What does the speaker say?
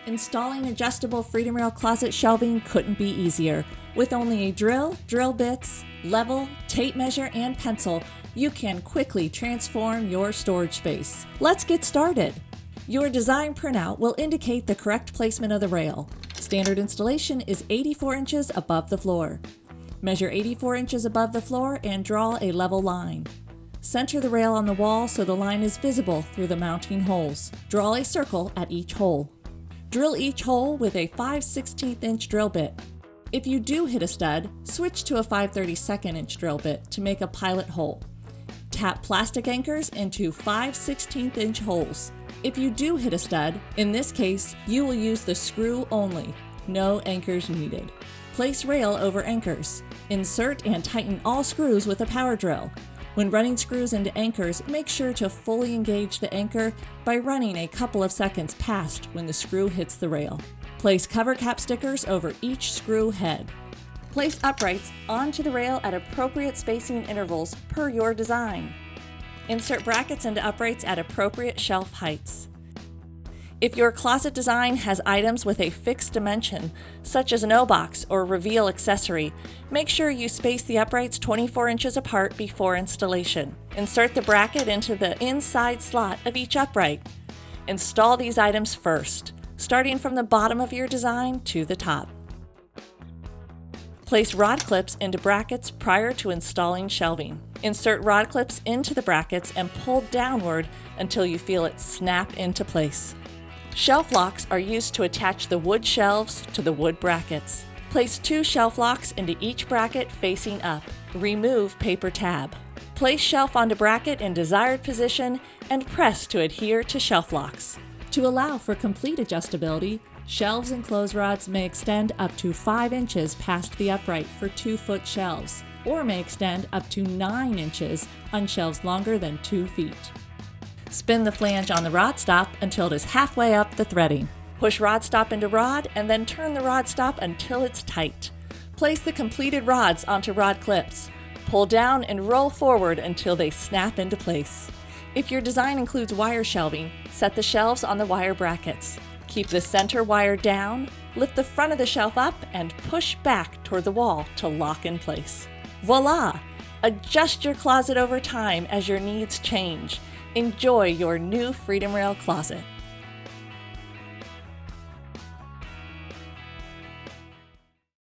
Installing adjustable freedomRail closet shelving couldn't be easier. With only a drill, drill bits, level, tape measure, and pencil, you can quickly transform your storage space. Let's get started. Your design printout will indicate the correct placement of the rail. Standard installation is 84 inches above the floor. Measure 84 inches above the floor and draw a level line. Center the rail on the wall so the line is visible through the mounting holes. Draw a circle at each hole. Drill each hole with a 5/16 inch drill bit. If you do hit a stud, switch to a 5/32 inch drill bit to make a pilot hole. Tap plastic anchors into 5/16 inch holes. If you do hit a stud, in this case, you will use the screw only. No anchors needed. Place rail over anchors. Insert and tighten all screws with a power drill. When running screws into anchors, make sure to fully engage the anchor by running a couple of seconds past when the screw hits the rail. Place cover cap stickers over each screw head. Place uprights onto the rail at appropriate spacing intervals per your design. Insert brackets into uprights at appropriate shelf heights. If your closet design has items with a fixed dimension, such as an O-box or reveal accessory, make sure you space the uprights 24 inches apart before installation. Insert the bracket into the inside slot of each upright. Install these items first, starting from the bottom of your design to the top. Place rod clips into brackets prior to installing shelving. Insert rod clips into the brackets and pull downward until you feel it snap into place. Shelf locks are used to attach the wood shelves to the wood brackets. Place 2 shelf locks into each bracket facing up. Remove paper tab. Place shelf onto bracket in desired position and press to adhere to shelf locks. To allow for complete adjustability, shelves and close rods may extend up to 5 inches past the upright for 2-foot shelves, or may extend up to 9 inches on shelves longer than 2 feet. Spin the flange on the rod stop until it is halfway up the threading. Push rod stop into rod and then turn the rod stop until it's tight. Place the completed rods onto rod clips. Pull down and roll forward until they snap into place. If your design includes wire shelving, set the shelves on the wire brackets. Keep the center wire down, lift the front of the shelf up, and push back toward the wall to lock in place. Voila! Adjust your closet over time as your needs change. Enjoy your new freedomRail closet.